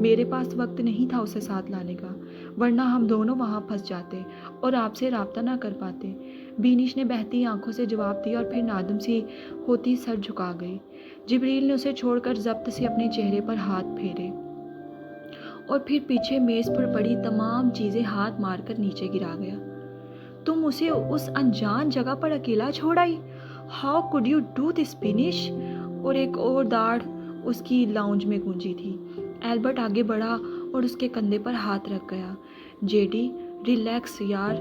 میرے پاس وقت نہیں تھا اسے ساتھ لانے کا، ورنہ ہم دونوں وہاں پھنس جاتے اور آپ سے رابطہ نہ کر پاتے۔ بینش نے بہتی آنکھوں سے جواب دیا اور پھر نادم سی ہوتی سر جھکا گئی۔ جبریل نے اسے چھوڑ کر ضبط سے اپنے چہرے پر ہاتھ پھیرے اور پھر پیچھے میز پر پڑی تمام چیزیں ہاتھ مار کر نیچے گرا گیا۔ تم اسے اس انجان جگہ پر اکیلا چھوڑ آئی؟ How could you do this Benish? اور ایک اور داڑھ اس کی لاؤنج میں گونجی تھی۔ ایلبرٹ آگے بڑھا اور اس کے کندھے پر ہاتھ رکھ گیا۔ جیڈی ریلیکس یار،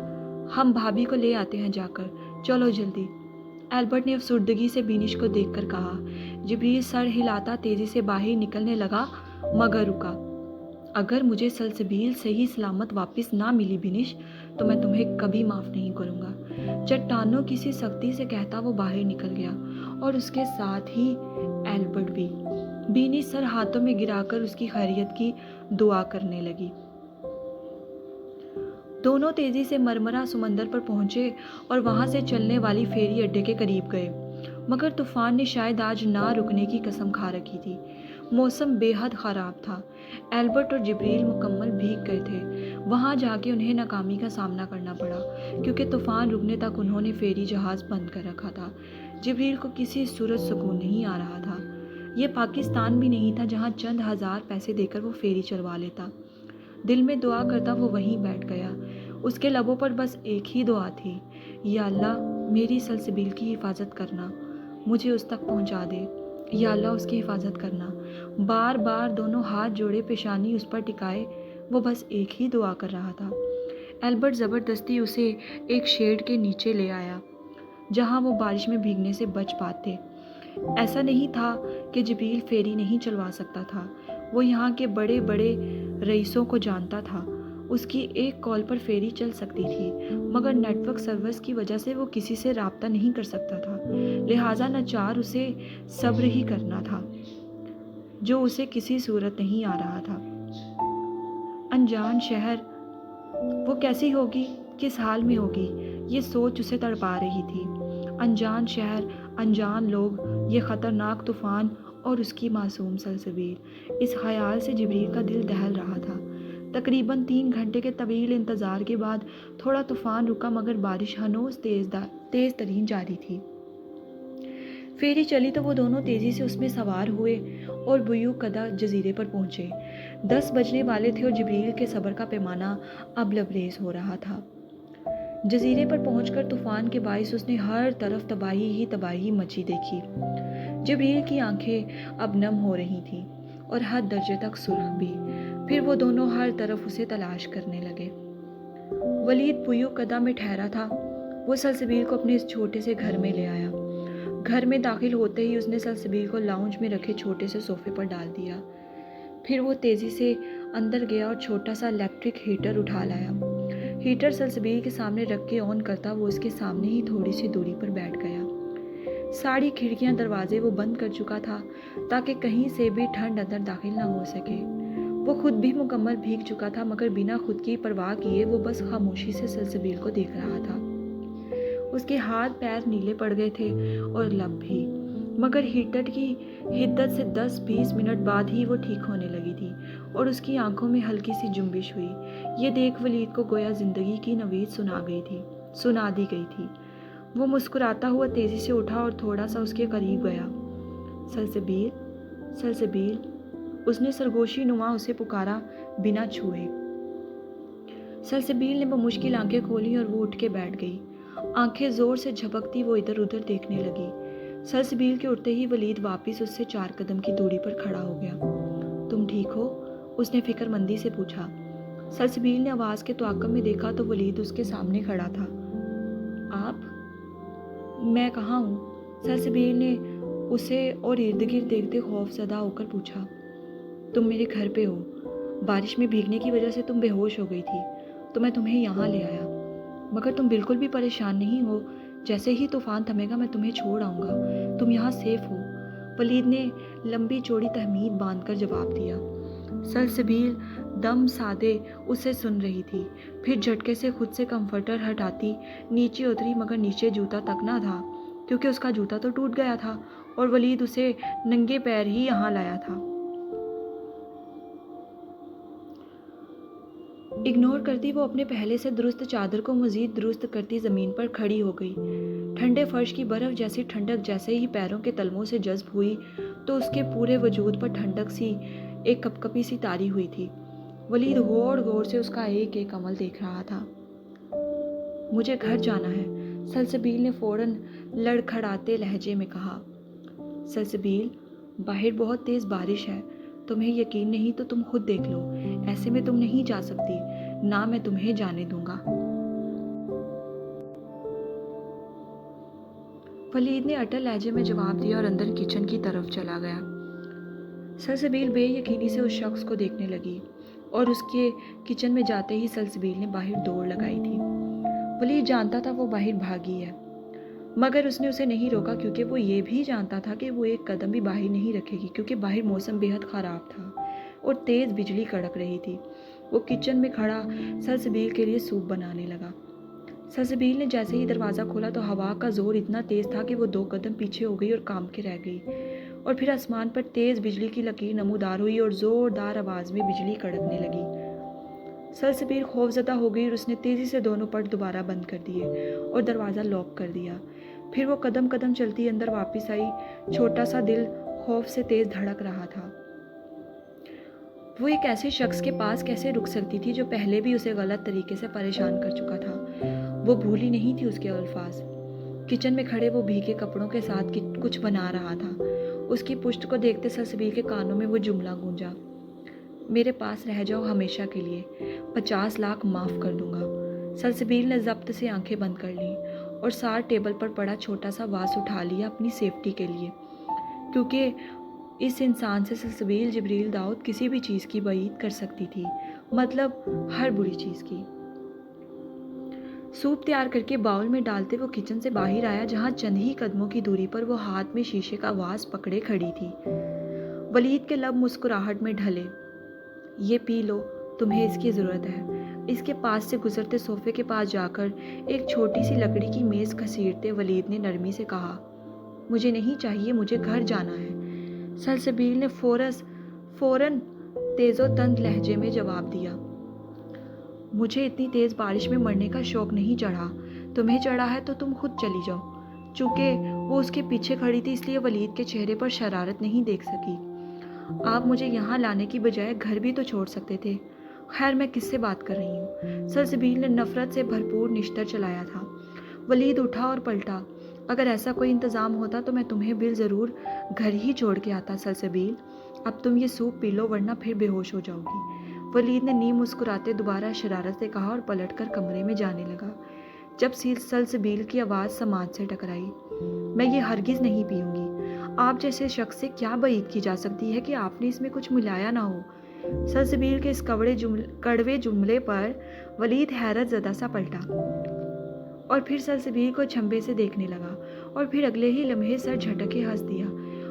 ہم بھابھی کو لے آتے ہیں جا کر، چلو جلدی، ایلبرٹ نے افسردگی سے بینش کو دیکھ کر کہا۔ جبریل سر ہلاتا تیزی سے باہر نکلنے لگا مگر رکا۔ اگر مجھے سلسبیل صحیح سلامت واپس نہ ملی بینش تو میں تمہیں کبھی معاف نہیں کروں گا، چٹانوں کی سی سختی سے کہتا وہ باہر نکل گیا اور اس کے ساتھ ہی ایلبرٹ بھی۔ بینش سر ہاتھوں میں گرا کر اس کی خیریت کی دعا کرنے لگی۔ دونوں تیزی سے مرمرہ سمندر پر پہنچے اور وہاں سے چلنے والی فیری اڈے کے قریب گئے، مگر طوفان نے شاید آج نہ رکنے کی قسم کھا رکھی تھی۔ موسم بے حد خراب تھا۔ ایلبرٹ اور جبریل مکمل بھیگ گئے تھے۔ وہاں جا کے انہیں ناکامی کا سامنا کرنا پڑا کیونکہ طوفان رکنے تک انہوں نے فیری جہاز بند کر رکھا تھا۔ جبریل کو کسی صورت سکون نہیں آ رہا تھا۔ یہ پاکستان بھی نہیں تھا جہاں چند ہزار پیسے دے کر وہ فیری چلوا لیتا۔ دل میں دعا کرتا وہ وہیں بیٹھ گیا۔ اس کے لبوں پر بس ایک ہی دعا تھی، یا اللہ میری سلسبیل کی حفاظت کرنا، مجھے اس تک پہنچا دے، یا اللہ اس کی حفاظت کرنا۔ بار بار دونوں ہاتھ جوڑے پیشانی اس پر ٹکائے وہ بس ایک ہی دعا کر رہا تھا۔ ایلبرٹ زبردستی اسے ایک شیڈ کے نیچے لے آیا جہاں وہ بارش میں بھیگنے سے بچ پاتے۔ ایسا نہیں تھا کہ جبریل فیری نہیں چلوا سکتا تھا، وہ یہاں کے بڑے بڑے رئیسوں کو جانتا تھا۔ اس کی ایک کال پر فیری چل سکتی تھی مگر نیٹ ورک سرورز کی وجہ سے وہ کسی سے رابطہ نہیں کر سکتا تھا، لہٰذا ناچار اسے صبر ہی کرنا تھا جو اسے کسی صورت نہیں آ رہا تھا۔ انجان شہر، وہ کیسی ہوگی، کس حال میں ہوگی، یہ سوچ اسے تڑپا رہی تھی۔ انجان شہر، انجان لوگ، یہ خطرناک طوفان اور اس کی معصوم سلسبیل، اس خیال سے جبریل کا دل دہل رہا تھا۔ تقریباً 3 گھنٹے کے طویل انتظار کے بعد تھوڑا طوفان رکا مگر بارش ہنوز تیز ترین جاری تھی۔ فیری چلی تو وہ دونوں تیزی سے اس میں سوار ہوئے اور بیو کدہ جزیرے پر پہنچے۔ 10 بجنے والے تھے اور جبریل کے صبر کا پیمانہ اب لبریز ہو رہا تھا۔ جزیرے پر پہنچ کر طوفان کے باعث اس نے ہر طرف تباہی ہی تباہی مچی دیکھی۔ جبریل کی آنکھیں اب نم ہو رہی تھیں اور حد درجے تک سرخ بھی۔ پھر وہ دونوں ہر طرف اسے تلاش کرنے لگے۔ ولید بیو کدہ میں ٹھہرا تھا۔ وہ سلسبیل کو اپنے اس چھوٹے سے گھر میں لے آیا۔ گھر میں داخل ہوتے ہی اس نے سلسبیل کو لاؤنج میں رکھے چھوٹے سے صوفے پر ڈال دیا۔ پھر وہ تیزی سے اندر گیا اور چھوٹا سا الیکٹرک ہیٹر اٹھا لایا۔ ہیٹر سلسبیل کے سامنے رکھ کے آن کرتا وہ اس کے سامنے ہی تھوڑی سی دوری پر بیٹھ گیا۔ ساری کھڑکیاں دروازے وہ بند کر چکا تھا تاکہ کہیں سے بھی ٹھنڈ اندر داخل نہ ہو سکے۔ وہ خود بھی مکمل بھیگ چکا تھا مگر بنا خود کی پرواہ کیے وہ بس خاموشی سے سلسبیل کو دیکھ رہا تھا۔ اس کے ہاتھ پیر نیلے پڑ گئے تھے اور لب بھی، مگر ہیٹر کی حدت سے 10-20 منٹ بعد ہی وہ ٹھیک ہونے لگی تھی اور اس کی آنکھوں میں ہلکی سی جنبش ہوئی۔ یہ دیکھ ولید کو گویا زندگی کی نوید سنا دی گئی تھی۔ وہ مسکراتا ہوا تیزی سے اٹھا اور تھوڑا سا اس کے قریب گیا۔ سلسبیل، سلسبیل، اس نے سرگوشی نما اسے پکارا بنا چھوئے۔ سلسبیل نے بمشکل آنکھیں کھولی اور وہ اٹھ کے بیٹھ گئی۔ آنکھیں زور سے جھپکتی وہ ادھر ادھر دیکھنے لگی۔ سلسبیل کے اٹھتے ہی ولید واپس اس سے 4 قدم کی دوری پر کھڑا ہو گیا۔ تم ٹھیک ہو؟ اس نے فکر مندی سے پوچھا۔ سلسبیل نے آواز کے تعاقب میں دیکھا تو ولید اس کے سامنے کھڑا تھا۔ آپ؟ میں کہاں ہوں؟ سلسبیل نے اسے اور ارد گرد دیکھتے خوف زدہ ہو کر پوچھا۔ تم میرے گھر پہ ہو۔ بارش میں بھیگنے کی وجہ سے تم بے ہوش ہو گئی تھی تو میں تمہیں یہاں لے آیا، مگر تم بالکل بھی پریشان نہیں ہو، جیسے ہی طوفان تھمے گا میں تمہیں چھوڑ آؤں گا، تم یہاں سیف ہو، ولید نے لمبی چوڑی تحمید باندھ کر جواب دیا۔ سلسبیل دم سادے اسے سن رہی تھی، پھر جھٹکے سے خود سے کمفرٹر ہٹاتی نیچے اتری مگر نیچے جوتا تک نہ تھا کیونکہ اس کا جوتا تو ٹوٹ گیا تھا اور ولید اسے ننگے پیر ہی یہاں لایا تھا۔ اگنور کرتی وہ اپنے پہلے سے درست چادر کو مزید درست کرتی زمین پر کھڑی ہو گئی۔ ٹھنڈے فرش کی برف جیسی ٹھنڈک جیسے ہی پیروں کے تلموں سے جذب ہوئی تو اس کے پورے وجود پر ٹھنڈک سی ایک کپکپی سی طاری ہوئی تھی۔ ولید غور غور سے اس کا ایک ایک عمل دیکھ رہا تھا۔ مجھے گھر جانا ہے، سلسبیل نے فوراً لڑکھڑاتے لہجے میں کہا۔ سلسبیل، باہر بہت تیز بارش ہے، تمہیں یقین نہیں تو تم خود دیکھ لو، ایسے میں تم نہیں جا سکتی، نہ میں تمہیں جانے دوں گا۔ ولید نے اٹل لہجے میں جواب دیا اور اندر کچن کی طرف چلا گیا۔ سلسبیل بے یقینی سے اس شخص کو دیکھنے لگی اور اس کے کچن میں جاتے ہی سلسبیل نے باہر دوڑ لگائی تھی۔ ولید جانتا تھا وہ باہر بھاگی ہے، مگر اس نے اسے نہیں روکا کیونکہ وہ یہ بھی جانتا تھا کہ وہ ایک قدم بھی باہر نہیں رکھے گی کیونکہ باہر موسم بے حد خراب تھا اور تیز بجلی کڑک رہی تھی۔ وہ کچن میں کھڑا سلسبیل کے لیے سوپ بنانے لگا۔ سلسبیل نے جیسے ہی دروازہ کھولا تو ہوا کا زور اتنا تیز تھا کہ وہ 2 قدم پیچھے ہو گئی اور کام کے رہ گئی، اور پھر آسمان پر تیز بجلی کی لکیر نمودار ہوئی اور زوردار آواز میں بجلی کڑکنے لگی۔ سلسبیل خوفزدہ ہو گئی اور اس نے تیزی سے دونوں پٹ دوبارہ بند کر دیے اور دروازہ لاک کر دیا۔ پھر وہ قدم قدم چلتی اندر واپس آئی، چھوٹا سا دل خوف سے تیز دھڑک رہا تھا۔ وہ ایک ایسے شخص کے پاس کیسے رک سکتی تھی جو پہلے بھی اسے غلط طریقے سے پریشان کر چکا تھا؟ وہ بھولی نہیں تھی اس کے الفاظ۔ کچن میں کھڑے وہ بھیگے کپڑوں کے ساتھ کچھ بنا رہا تھا۔ اس کی پشت کو دیکھتے سلسبیل کے کانوں میں وہ جملہ گونجا، میرے پاس رہ جاؤ ہمیشہ کے لیے، 50 لاکھ معاف کر دوں گا۔ سلسبیل نے ضبط سے آنکھیں بند کر لیں اور سار ٹیبل پر پڑا چھوٹا سا واس اٹھا لیا اپنی سیفٹی کے لیے، کیونکہ اس انسان سے سلسبیل جبریل داؤد کسی بھی چیز کی بعید کر سکتی تھی، مطلب ہر بری چیز کی۔ سوپ تیار کر کے باؤل میں ڈالتے وہ کچن سے باہر آیا جہاں چند ہی قدموں کی دوری پر وہ ہاتھ میں شیشے کا واس پکڑے کھڑی تھی۔ ولید کے لب مسکراہٹ میں ڈھلے۔ یہ پی لو، تمہیں اس کی ضرورت ہے۔ اس کے پاس سے گزرتے صوفے کے پاس جا کر ایک چھوٹی سی لکڑی کی میز گھسیٹتے ولید نے نرمی سے کہا، مجھے نہیں چاہیے، مجھے گھر جانا ہے۔ سلسبیل نے فوراً تیز و تند لہجے میں جواب دیا، مجھے اتنی تیز بارش میں مرنے کا شوق نہیں چڑھا، تمہیں چڑھا ہے تو تم خود چلی جاؤ۔ چونکہ وہ اس کے پیچھے کھڑی تھی اس لیے ولید کے چہرے پر شرارت نہیں دیکھ سکی۔ آپ مجھے یہاں لانے کی بجائے گھر بھی تو چھوڑ سکتے تھے۔ خیر میں کس سے بات کر رہی ہوں؟ سلسبیل نے نفرت سے بھرپور نشتر چلایا تھا۔ ولید اٹھا اور پلٹا، اگر ایسا کوئی انتظام ہوتا تو میں تمہیں ضرور گھر ہی چھوڑ کے آتا سلسبیل، اب تم یہ سوپ پی لو ورنہ پھر بے ہوش ہو جاؤ گی۔ ولید نے نیم مسکراتے دوبارہ شرارت سے کہا اور پلٹ کر کمرے میں جانے لگا۔ جب سلسبیل کی آواز سماعت سے ٹکرائی، میں یہ ہرگز نہیں پیوں گی۔ آپ جیسے شخص سے کیا بعید کی جا سکتی ہے کہ آپ نے اس میں کچھ ملایا نہ ہو؟ سلسبیل کے اس کڑوے جملے پر ولید حیرت زدہ سا پلٹا اور پھر سلسبیل کو چھمبے سے دیکھنے لگا اور پھر اگلے ہی لمحے سر جھٹکے ہنس دیا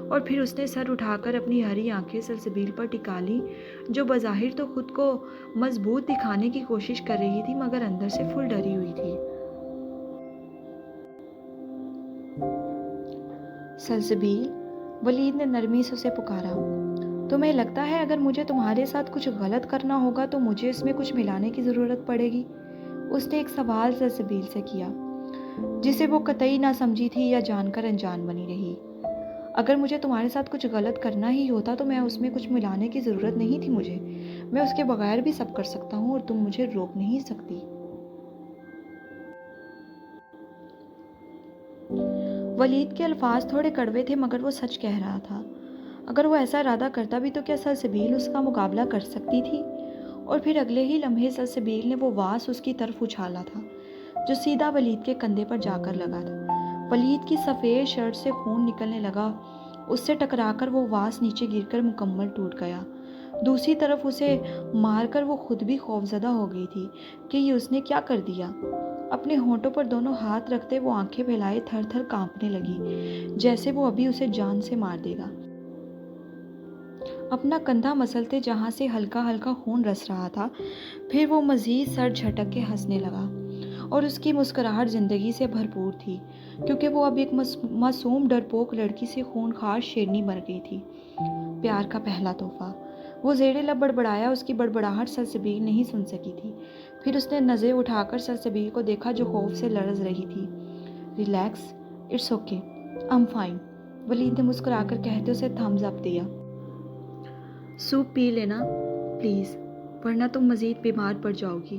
اور پھر اس نے سر اٹھا کر اپنی ہری آنکھیں سلسبیل پر ٹکا لی جو بظاہر تو خود کو مضبوط دکھانے کی کوشش کر رہی تھی مگر اندر سے فل ڈری ہوئی تھی۔ سلسبیل، ولید نے نرمی سے اسے پکارا، تمہیں لگتا ہے اگر مجھے تمہارے ساتھ کچھ غلط کرنا ہوگا تو مجھے اس میں کچھ ملانے کی ضرورت پڑے گی؟ اس نے ایک سوال سلسبیل سے کیا جسے وہ قطعی نہ سمجھی تھی یا جان کر انجان بنی رہی۔ اگر مجھے تمہارے ساتھ کچھ غلط کرنا ہی ہوتا تو میں اس میں کچھ ملانے کی ضرورت نہیں تھی مجھے، میں اس کے بغیر بھی سب کر سکتا ہوں اور تم مجھے روک نہیں سکتی۔ ولید کے الفاظ تھوڑے کڑوے تھے مگر وہ سچ کہہ رہا تھا۔ اگر وہ ایسا ارادہ کرتا بھی تو کیا سلسبیل اس کا مقابلہ کر سکتی تھی؟ اور پھر اگلے ہی لمحے سلسبیل نے وہ واس اس کی طرف اچھالا تھا جو سیدھا ولید کے کندھے پر جا کر لگا تھا۔ ولید کی سفید شرٹ سے خون نکلنے لگا، اس سے ٹکرا کر وہ واس نیچے گر کر مکمل ٹوٹ گیا۔ دوسری طرف اسے مار کر وہ خود بھی خوفزدہ ہو گئی تھی کہ یہ اس نے کیا کر دیا۔ اپنے ہونٹوں پر دونوں ہاتھ رکھتے وہ آنکھیں پھیلائے تھر تھر کانپنے لگی جیسے وہ ابھی اسے جان سے مار دے گا۔ اپنا کندھا مسلتے جہاں سے ہلکا ہلکا خون رس رہا تھا، پھر وہ مزید سر جھٹک کے ہنسنے لگا اور اس کی مسکراہٹ زندگی سے بھرپور تھی کیونکہ وہ اب ایک معصوم ڈرپوک لڑکی سے خونخوار شیرنی بن گئی تھی۔ پیار کا پہلا تحفہ، وہ زیر لب بڑبڑایا، اس کی بڑبڑاہٹ سلسبیل نہیں سن سکی تھی۔ پھر اس نے نظریں اٹھا کر سلسبیل کو دیکھا جو خوف سے لرز رہی تھی۔ Relax, it's okay, I'm fine، Walid نے مسکرا کر کہتے اسے تھمز اپ دیا۔ سوپ پی لینا پلیز، ورنہ تم مزید بیمار پڑ جاؤ گی،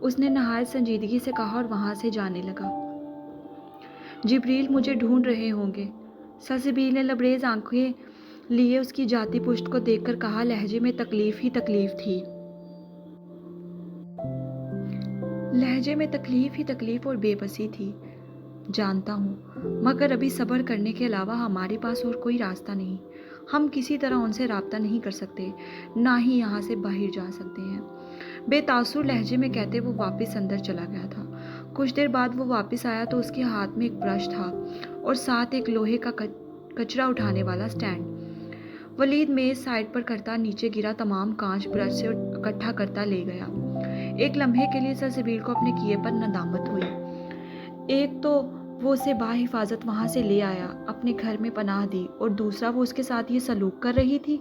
اس نے نہایت سنجیدگی سے کہا اور وہاں سے جانے لگا۔ جبریل مجھے ڈھونڈ رہے ہوں گے، سلسبیل نے لبریز آنکھیں لیے اس کی جاتی پشت کو دیکھ کر کہا، لہجے میں تکلیف ہی تکلیف تھی۔ لہجے میں تکلیف ہی تکلیف اور بے بسی تھی۔ جانتا ہوں، مگر ابھی صبر کرنے کے علاوہ ہمارے پاس اور کوئی راستہ نہیں۔ ہم کسی طرح ان سے رابطہ نہیں کر سکتے، نہ ہی یہاں سے باہر جا سکتے ہیں، بے تاثر لہجے میں کہتے وہ واپس اندر چلا گیا تھا۔ کچھ دیر بعد وہ واپس آیا تو اس کے ہاتھ میں ایک برش تھا اور ساتھ ایک لوہے کا کچرا اٹھانے والا سٹینڈ۔ ولید میز سائڈ پر کرتا نیچے گرا تمام کانچ برش سے اکٹھا کرتا لے گیا۔ ایک لمحے کے لیے سلسبیل کو اپنے کیے پر ندامت ہوئی۔ ایک تو وہ اسے بحفاظت وہاں سے لے آیا، اپنے گھر میں پناہ دی، اور دوسرا وہ اس کے ساتھ یہ سلوک کر رہی تھی۔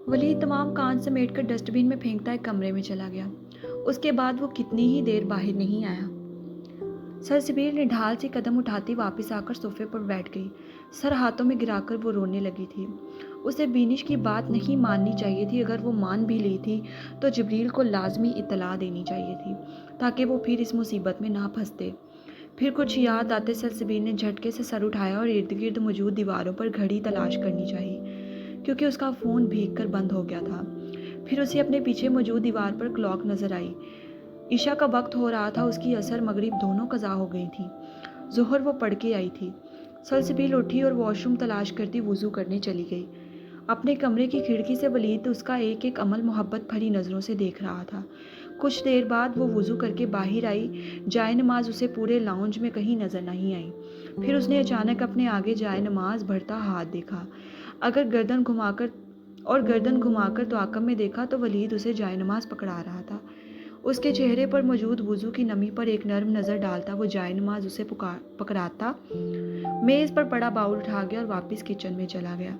ولید تمام کانچ سمیٹ کر ڈسٹ بین میں پھینکتا ایک کمرے میں چلا گیا۔ اس کے بعد وہ کتنی ہی دیر باہر نہیں آیا۔ سلسبیل نے ڈھال سے قدم اٹھاتی واپس آ کر صوفے پر بیٹھ گئی۔ سر ہاتھوں میں گرا کر وہ رونے لگی تھی۔ اسے بینش کی بات نہیں ماننی چاہیے تھی، اگر وہ مان بھی لی تھی تو جبریل کو لازمی اطلاع دینی چاہیے تھی تاکہ وہ پھر اس مصیبت میں نہ پھنستے۔ پھر کچھ یاد آتے سلسبیل نے جھٹکے سے سر اٹھایا اور ارد گرد موجود دیواروں پر گھڑی تلاش کرنی چاہیے، کیونکہ اس کا فون بھیگ کر بند ہو گیا تھا۔ پھر اسے اپنے پیچھے موجود دیوار پر کلاک نظر آئی۔ عشاء کا وقت ہو رہا تھا، اس کی عصر مغرب دونوں قضا ہو گئی تھیں۔ ظہر وہ پڑھ کے آئی تھی۔ سلسبیل اٹھی اور واش روم تلاش کرتی وضو کرنے چلی گئی۔ اپنے کمرے کی کھڑکی سے ولید اس کا ایک ایک عمل محبت بھری نظروں سے دیکھ رہا تھا۔ کچھ دیر بعد وہ وضو کر کے باہر آئی۔ جائے نماز اسے پورے لاؤنج میں کہیں نظر نہیں آئی۔ پھر اس نے اچانک اپنے آگے جائے نماز بھرتا ہاتھ دیکھا۔ گردن گھما کر توقب میں دیکھا تو ولید اسے جائے نماز پکڑا رہا تھا۔ اس کے چہرے پر موجود وضو کی نمی پر ایک نرم نظر ڈالتا وہ جائے نماز اسے پکڑاتا، میز پر پڑا باؤل اٹھا گیا اور واپس کچن میں چلا گیا۔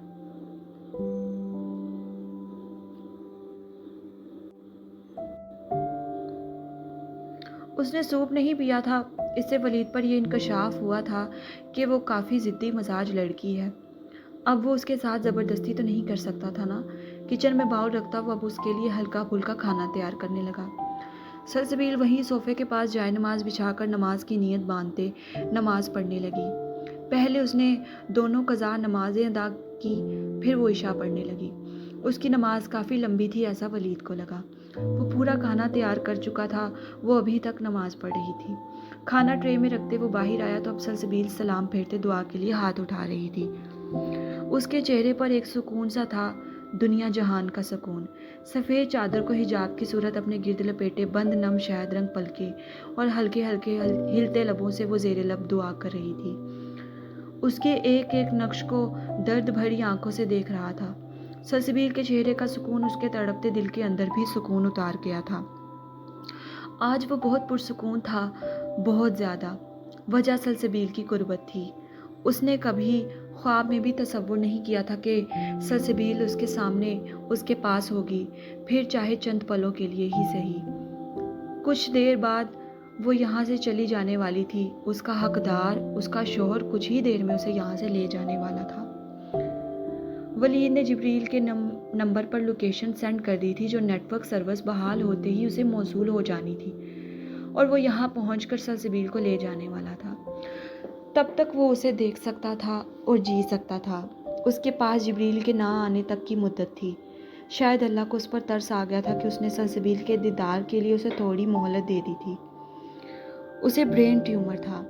اس نے سوپ نہیں پیا تھا، اس سے ولید پر یہ انکشاف ہوا تھا کہ وہ کافی ضدی مزاج لڑکی ہے۔ اب وہ اس کے ساتھ زبردستی تو نہیں کر سکتا تھا نا۔ کچن میں باؤل رکھتا وہ اب اس کے لیے ہلکا پھلکا کھانا تیار کرنے لگا۔ سلسبیل وہیں صوفے کے پاس جائے نماز بچھا کر نماز کی نیت باندھتے نماز پڑھنے لگی۔ پہلے اس نے دونوں قضا نمازیں ادا کی، پھر وہ عشاء پڑھنے لگی۔ اس کی نماز کافی لمبی تھی ایسا ولید کو لگا۔ وہ پورا کھانا تیار کر چکا تھا، وہ ابھی تک نماز پڑھ رہی تھی۔ کھانا ٹرے میں رکھتے وہ باہر آیا تو اب سلسبیل سلام پھیرتے دعا کے لیے ہاتھ اٹھا رہی تھی۔ اس کے چہرے پر ایک سکون سا تھا، دنیا جہان کا سکون۔ سفید چادر کو حجاب کی صورت اپنے گرد لپیٹے بند نم شہد رنگ پلکے اور ہلکے ہلکے ہلتے لبوں سے وہ زیر لب دعا کر رہی تھی۔ اس کے ایک ایک نقش کو درد بھری آنکھوں سے دیکھ رہا تھا۔ سلسبیل کے چہرے کا سکون اس کے تڑپتے دل کے اندر بھی سکون اتار گیا تھا۔ آج وہ بہت پرسکون تھا، بہت زیادہ۔ وجہ سلسبیل کی قربت تھی۔ اس نے کبھی خواب میں بھی تصور نہیں کیا تھا کہ سلسبیل اس کے سامنے، اس کے پاس ہوگی، پھر چاہے چند پلوں کے لیے ہی صحیح۔ کچھ دیر بعد وہ یہاں سے چلی جانے والی تھی۔ اس کا حقدار، اس کا شوہر کچھ ہی دیر میں اسے یہاں سے لے جانے والا تھا۔ ولید نے جبریل کے نمبر پر لوکیشن سینڈ کر دی تھی جو نیٹ ورک سروس بحال ہوتے ہی اسے موصول ہو جانی تھی، اور وہ یہاں پہنچ کر سلسبیل کو لے جانے والا تھا۔ تب تک وہ اسے دیکھ سکتا تھا اور جی سکتا تھا۔ اس کے پاس جبریل کے نہ آنے تک کی مدت تھی۔ شاید اللہ کو اس پر ترس آ گیا تھا کہ اس نے سلسبیل کے دیدار کے لیے اسے تھوڑی مہلت دے دی تھی۔ اسے برین ٹیومر تھا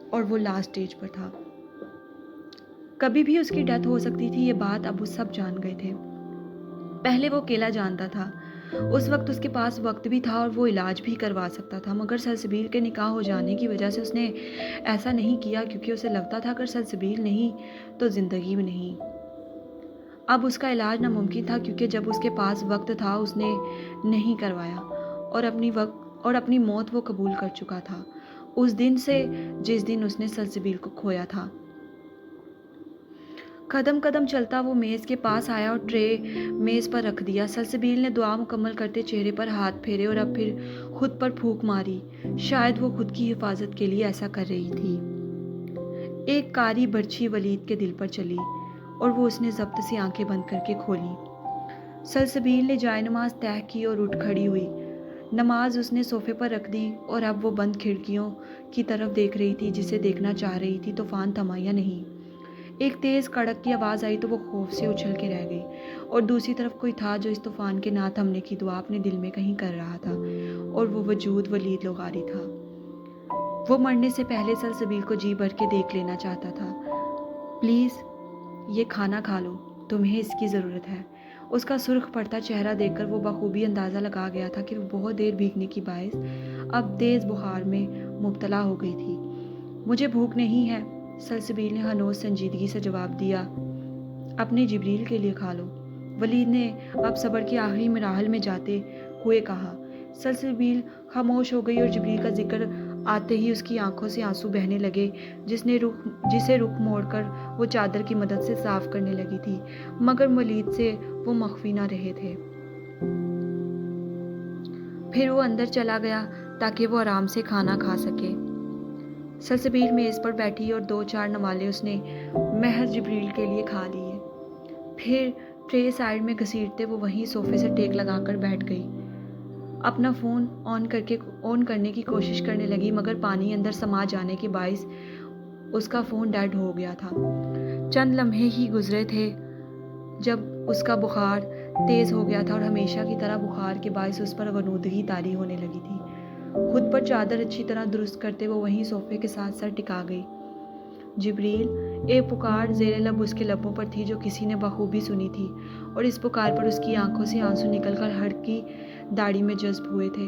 اور وہ لاسٹ سٹیج پر تھا۔ کبھی بھی اس کی ڈیتھ ہو سکتی تھی، یہ بات اب وہ سب جان گئے تھے۔ پہلے وہ اکیلا جانتا تھا۔ اس وقت اس کے پاس وقت بھی تھا اور وہ علاج بھی کروا سکتا تھا، مگر سلسبیل کے نکاح ہو جانے کی وجہ سے اس نے ایسا نہیں کیا، کیونکہ اسے لگتا تھا اگر سلسبیل نہیں تو زندگی بھی نہیں۔ اب اس کا علاج ناممکن تھا، کیونکہ جب اس کے پاس وقت تھا اس نے نہیں کروایا، اور اپنی موت وہ قبول کر چکا تھا اس دن سے جس دن اس نے سلسبیل کو کھویا تھا۔ قدم قدم چلتا وہ میز کے پاس آیا اور ٹرے میز پر رکھ دیا۔ سلسبیل نے دعا مکمل کرتے چہرے پر ہاتھ پھیرے اور اب پھر خود پر پھونک ماری۔ شاید وہ خود کی حفاظت کے لیے ایسا کر رہی تھی۔ ایک کاری برچھی ولید کے دل پر چلی اور وہ اس نے ضبط سے آنکھیں بند کر کے کھولی۔ سلسبیل نے جائے نماز طے کی اور اٹھ کھڑی ہوئی۔ نماز اس نے صوفے پر رکھ دی اور اب وہ بند کھڑکیوں کی طرف دیکھ رہی تھی جسے دیکھنا چاہ رہی تھی۔ طوفان تھما یا نہیں؟ ایک تیز کڑک کی آواز آئی تو وہ خوف سے اچھل کے رہ گئی اور دوسری طرف کوئی تھا جو اس طوفان کے نہ تھمنے کی دعا اپنے دل میں کہیں کر رہا تھا، اور وہ وجود ولید لغاری تھا۔ وہ مرنے سے پہلے سلسبیل کو جی بھر کے دیکھ لینا چاہتا تھا۔ پلیز یہ کھانا کھا لو، تمہیں اس کی ضرورت ہے۔ اس کا سرخ پڑتا چہرہ دیکھ کر وہ بخوبی اندازہ لگا گیا تھا کہ وہ بہت دیر بھیگنے کی باعث اب تیز بخار میں مبتلا ہو گئی تھی۔ مجھے بھوک نہیں ہے، سلسبیل نے ہنوز سنجیدگی سے جواب دیا۔ اپنے جبریل کے لیے کھا لو، ولید نے اب صبر کے آخری مراحل میں جاتے ہوئے کہا۔ سلسبیل خاموش ہو گئی اور جبریل کا ذکر آتے ہی اس کی آنکھوں سے آنسو بہنے لگے، جسے رخ موڑ کر وہ چادر کی مدد سے صاف کرنے لگی تھی، مگر ولید سے وہ مخفی نہ رہے تھے۔ پھر وہ اندر چلا گیا تاکہ وہ آرام سے کھانا کھا سکے۔ سلسبیل میز پر بیٹھی اور 2-4 نوالے اس نے محض جبریل کے لیے کھا لیے۔ پھر ٹرے سائڈ میں گھسیٹتے وہ وہیں صوفے سے ٹیک لگا کر بیٹھ گئی۔ اپنا فون آن کرنے کی کوشش کرنے لگی، مگر پانی اندر سما جانے کے باعث اس کا فون ڈیڈ ہو گیا تھا۔ چند لمحے ہی گزرے تھے جب اس کا بخار تیز ہو گیا تھا اور ہمیشہ کی طرح بخار کے باعث اس پر غنودگی طاری ہونے لگی تھی۔ خود پر چادر اچھی طرح درست کرتے وہ وہیں صوفے کے ساتھ سر ٹکا گئی۔ جبریل، ایک پکار زیر لب اس کے لبوں پر تھی جو کسی نے بخوبی سنی تھی، اور اس پکار پر اس کی آنکھوں سے آنسو نکل کر ہڑ کی داڑھی میں جذب ہوئے تھے۔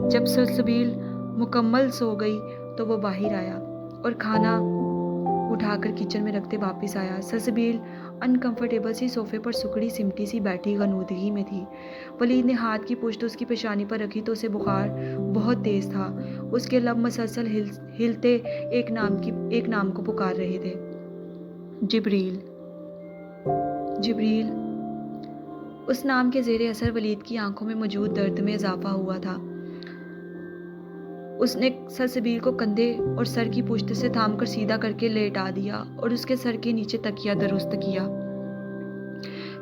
جب سلسبیل مکمل سو گئی تو وہ باہر آیا اور کھانا اٹھا کر کچن میں رکھتے واپس آیا۔ سلسبیل انکمفرٹیبل سی صوفے پر سکڑی سمٹی سی بیٹھی غنودگی میں تھی۔ ولید نے ہاتھ کی پشت اس کی پیشانی پر رکھی تو اسے بخار بہت تیز تھا۔ اس کے لب مسلسل ہلتے ایک نام کو پکار رہے تھے، جبریل، جبریل۔ اس نام کے زیر اثر ولید کی آنکھوں میں موجود درد میں اضافہ ہوا تھا۔ اس نے سلسبیل کو کندھے اور سر کی پشت سے تھام کر سیدھا کر کے لیٹا دیا اور اس کے سر کے نیچے تکیہ درست کیا۔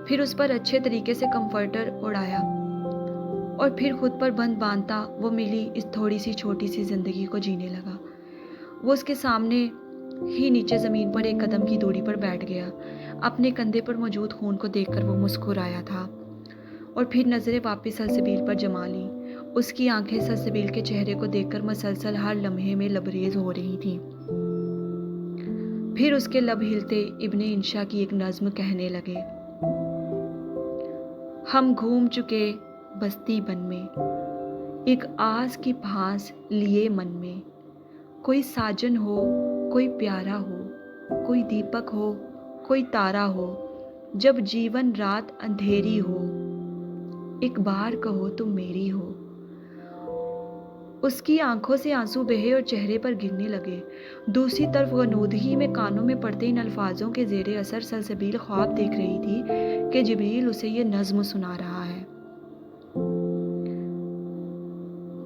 پھر اس پر اچھے طریقے سے کمفرٹر اڑایا اور پھر خود پر بند باندھتا وہ ملی اس تھوڑی سی چھوٹی سی زندگی کو جینے لگا۔ وہ اس کے سامنے ہی نیچے زمین پر ایک قدم کی دوری پر بیٹھ گیا۔ اپنے کندھے پر موجود خون کو دیکھ کر وہ مسکرایا تھا اور پھر نظریں واپس سلسبیل پر جما لیں۔ اس کی آنکھیں سلسبیل کے چہرے کو دیکھ کر مسلسل ہر لمحے میں لبریز ہو رہی تھیں۔ پھر اس کے لب ہلتے ابن انشا کی ایک نظم کہنے لگے۔ ہم گھوم چکے بستی بن میں، ایک آس کی پھانس لیے من میں، کوئی ساجن ہو کوئی پیارا ہو، کوئی دیپک ہو کوئی تارا ہو، جب جیون رات اندھیری ہو، ایک بار کہو تم میری ہو۔ اس کی آنکھوں سے آنسو بہے اور چہرے پر گرنے لگے۔ دوسری طرف غنودگی میں کانوں میں پڑتے ان الفاظوں کے زیر اثر سلسبیل خواب دیکھ رہی تھی کہ جبریل اسے یہ نظم سنا رہا ہے۔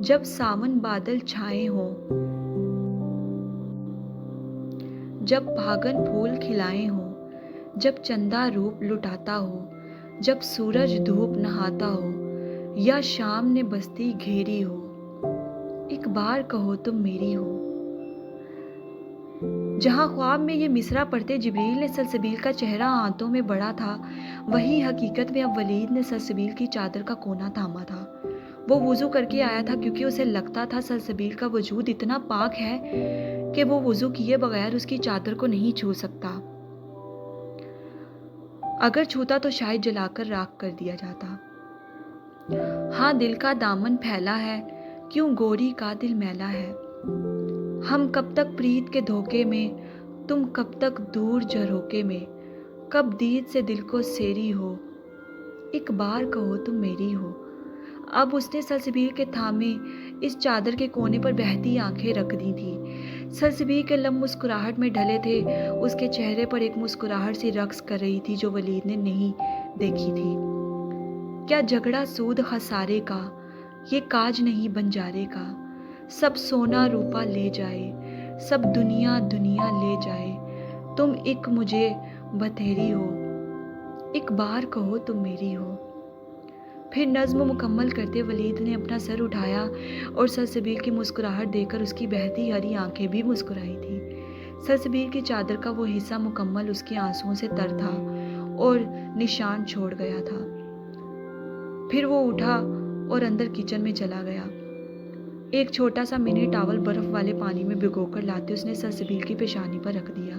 جب ساون بادل چھائے ہوں، جب بھاگن پھول کھلائے ہوں، جب چندہ روپ لٹاتا ہو، جب سورج دھوپ نہاتا ہو، یا شام نے بستی گھیری ہو، ایک بار کہو تم میری ہو۔ جہاں خواب میں یہ مصرع پڑھتے جبریل نے سلسبیل کا چہرہ آنتوں میں بڑھا تھا، وہیں حقیقت میں اب ولید نے سلسبیل کی چادر کا کونا تھاما تھا۔ وہ وضو کر کے آیا تھا کیونکہ اسے لگتا تھا سلسبیل کا وجود اتنا پاک ہے کہ وہ وضو کیے بغیر اس کی چادر کو نہیں چھو سکتا۔ اگر چھوتا تو شاید جلا کر راکھ کر دیا جاتا۔ ہاں دل کا دامن پھیلا ہے، کیوں گوری کا دل میلا ہے، ہم کب تک پریت کے دھوکے میں، تم کب تک دور جھروکے میں، کب دید سے دل کو سیری ہو، ایک بار کہو تم میری ہو۔ اب اس نے سلسبیل کے تھامے اس چادر کے کونے پر بہتی آنکھیں رکھ دی تھی۔ سلسبیل کے لب مسکراہٹ میں ڈھلے تھے، اس کے چہرے پر ایک مسکراہٹ سی رقص کر رہی تھی جو ولید نے نہیں دیکھی تھی۔ کیا جھگڑا سود خسارے کا، یہ کاج نہیں بنجارے کا، سب سونا روپا لے جائے، سب دنیا دنیا لے جائے، تم ایک مجھے بتھیری ہو، ایک بار کہو تم میری ہو۔ پھر نظم مکمل کرتے ولید نے اپنا سر اٹھایا اور سلسبیل کی مسکراہٹ دیکھ کر اس کی بہتی ہری آنکھیں بھی مسکرائی تھیں۔ سلسبیل کی چادر کا وہ حصہ مکمل اس کے آنسوؤں سے تر تھا اور نشان چھوڑ گیا تھا۔ پھر وہ اٹھا اور اندر کچن میں چلا گیا۔ ایک چھوٹا سا منی ٹاول برف والے پانی میں بھگو کر لاتے اس نے سلسبیل کی پیشانی پر رکھ دیا۔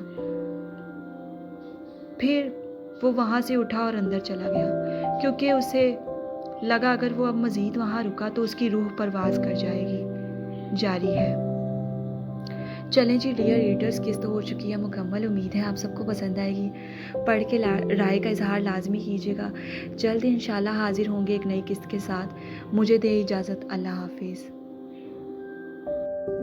پھر وہ وہاں سے اٹھا اور اندر چلا گیا، کیونکہ اسے لگا اگر وہ اب مزید وہاں رکا تو اس کی روح پرواز کر جائے گی۔ جاری ہے۔ چلیں جی ڈیئر ریڈرز، قسط ہو چکی ہے مکمل۔ امید ہے آپ سب کو پسند آئے گی۔ پڑھ کے رائے کا اظہار لازمی کیجیے گا۔ جلد انشاءاللہ حاضر ہوں گے ایک نئی قسط کے ساتھ۔ مجھے دے اجازت، اللہ حافظ۔